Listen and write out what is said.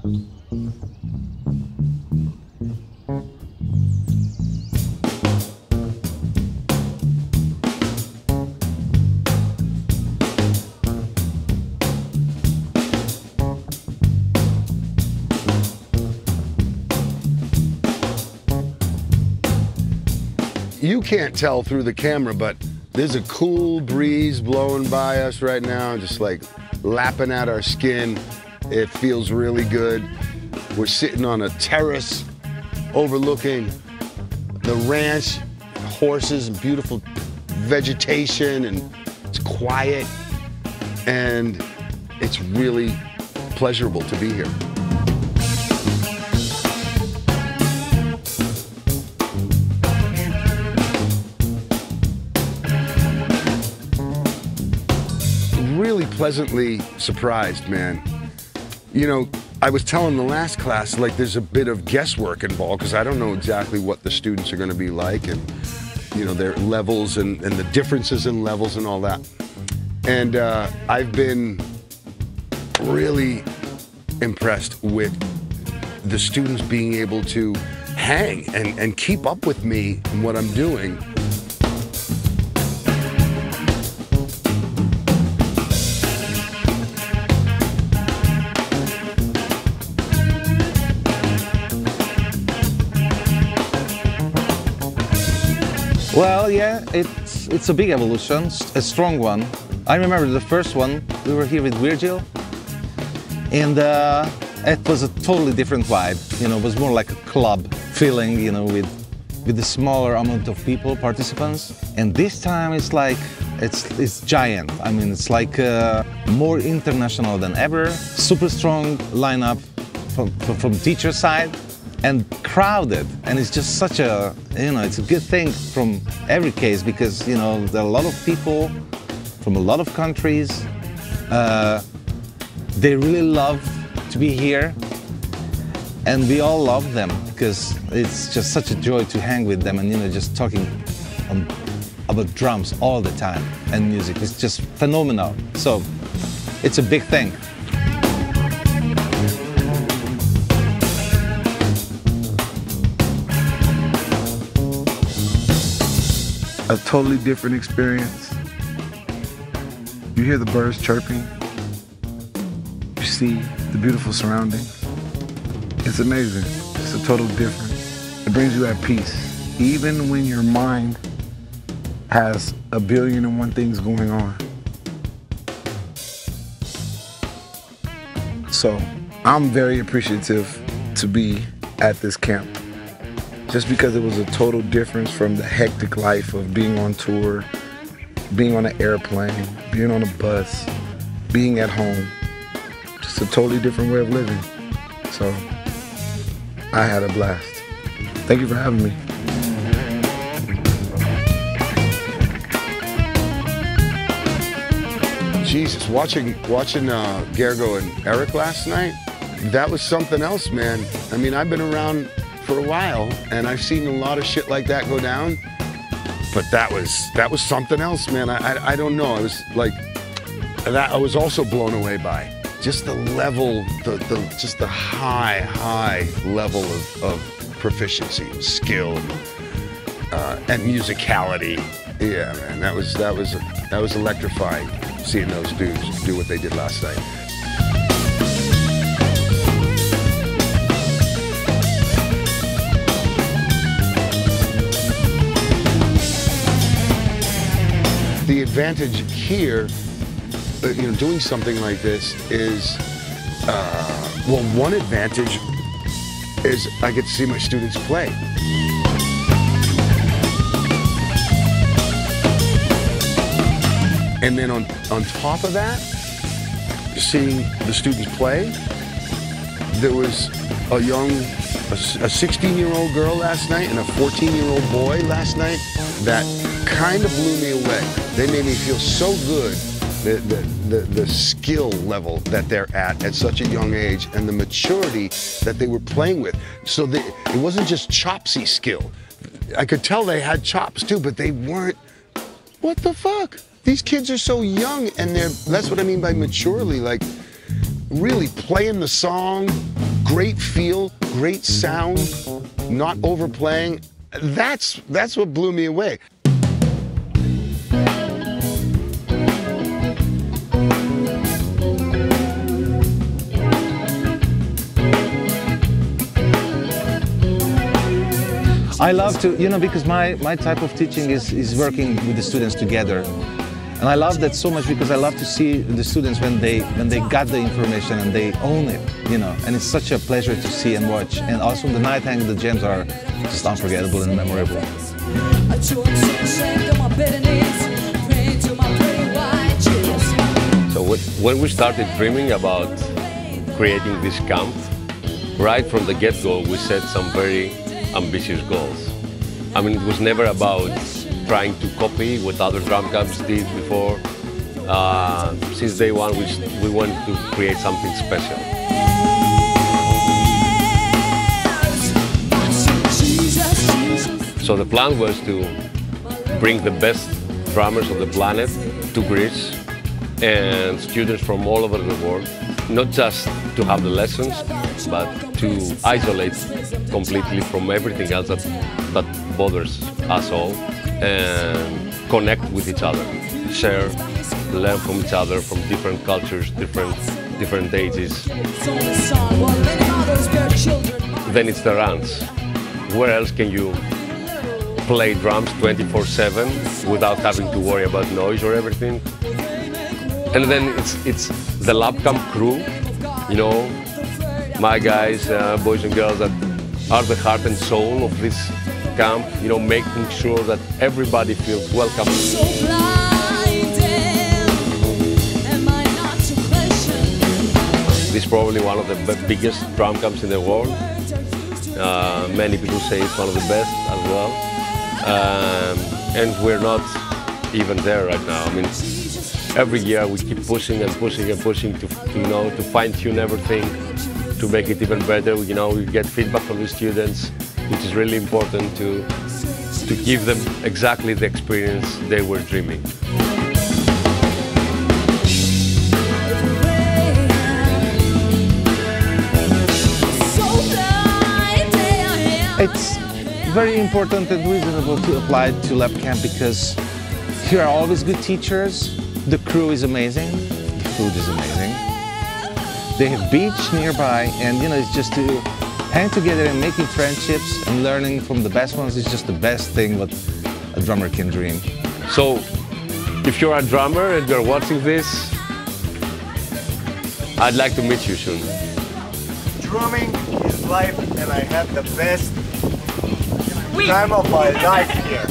You can't tell through the camera, but there's a cool breeze blowing by us right now, just like lapping at our skin. It feels really good. We're sitting on a terrace overlooking the ranch, horses and beautiful vegetation, and it's quiet, and it's really pleasurable to be here. Really pleasantly surprised, man. You know, I was telling the last class, like, there's a bit of guesswork involved because I don't know exactly what the students are going to be like, and, you know, their levels and the differences in levels and all that. And I've been really impressed with the students being able to hang and keep up with me and what I'm doing. Well, yeah, it's a big evolution, a strong one. I remember the first one, we were here with Virgil, and it was a totally different vibe. You know, it was more like a club feeling, you know, with a smaller amount of people, participants. And this time it's like, it's giant. I mean, it's like more international than ever. Super strong lineup from teacher side. And crowded, and it's just such a, you know, it's a good thing from every case because, you know, there are a lot of people from a lot of countries. They really love to be here, and we all love them because it's just such a joy to hang with them and, you know, just talking about drums all the time and music. It's just phenomenal. So it's a big thing. A totally different experience. You hear the birds chirping. You see the beautiful surroundings. It's amazing. It's a total difference. It brings you at peace. Even when your mind has 1,000,000,001 things going on. So I'm very appreciative to be at this camp. Just because it was a total difference from the hectic life of being on tour, being on an airplane, being on a bus, being at home. Just a totally different way of living. So I had a blast. Thank you for having me. Jesus, watching Gergo and Eric last night, that was something else, man. I mean, I've been around for a while, and I've seen a lot of shit like that go down, but that was something else, man. I don't know. I was like, I was also blown away by just the level, just the high level of proficiency, skill, and musicality. Yeah, man, that was electrifying seeing those dudes do what they did last night. The advantage here, you know, doing something like this is, well, one advantage is I get to see my students play. And then on top of that, seeing the students play, there was a 16-year-old girl last night and a 14-year-old boy last night that kind of blew me away. They made me feel so good, the skill level that they're at such a young age and the maturity that they were playing with. So it wasn't just chopsy skill. I could tell they had chops too, but they weren't, what the fuck? These kids are so young, and that's what I mean by maturely, like really playing the song, great feel, great sound, not overplaying. That's what blew me away. I love to, because my type of teaching is working with the students together. And I love that so much because I love to see the students when they got the information and they own it, and it's such a pleasure to see and watch. And also the night hang, the jams are just unforgettable and memorable. So when we started dreaming about creating this camp, right from the get-go we set some very ambitious goals. I mean, it was never about trying to copy what other drum camps did before. Since day one, we wanted to create something special. So the plan was to bring the best drummers of the planet to Greece and students from all over the world, not just to have the lessons, but to isolate completely from everything else that bothers us all and connect with each other, share, learn from each other, from different cultures, different ages. Then it's the runs. Where else can you play drums 24/7 without having to worry about noise or everything? And then it's the lab camp crew, my guys, boys and girls that are the heart and soul of this camp, making sure that everybody feels welcome. This is probably one of the biggest drum camps in the world. Many people say it's one of the best as well. And we're not even there right now. I mean, every year we keep pushing and pushing and pushing to fine-tune everything, to make it even better. We get feedback from the students, which is really important to give them exactly the experience they were dreaming. It's very important and reasonable to apply to lab camp because here are always good teachers, the crew is amazing, the food is amazing. They have beach nearby and it's just to hang together and making friendships and learning from the best ones is just the best thing what a drummer can dream. So if you're a drummer and you're watching this, I'd like to meet you soon. Drumming is life and I had the best time of my life here.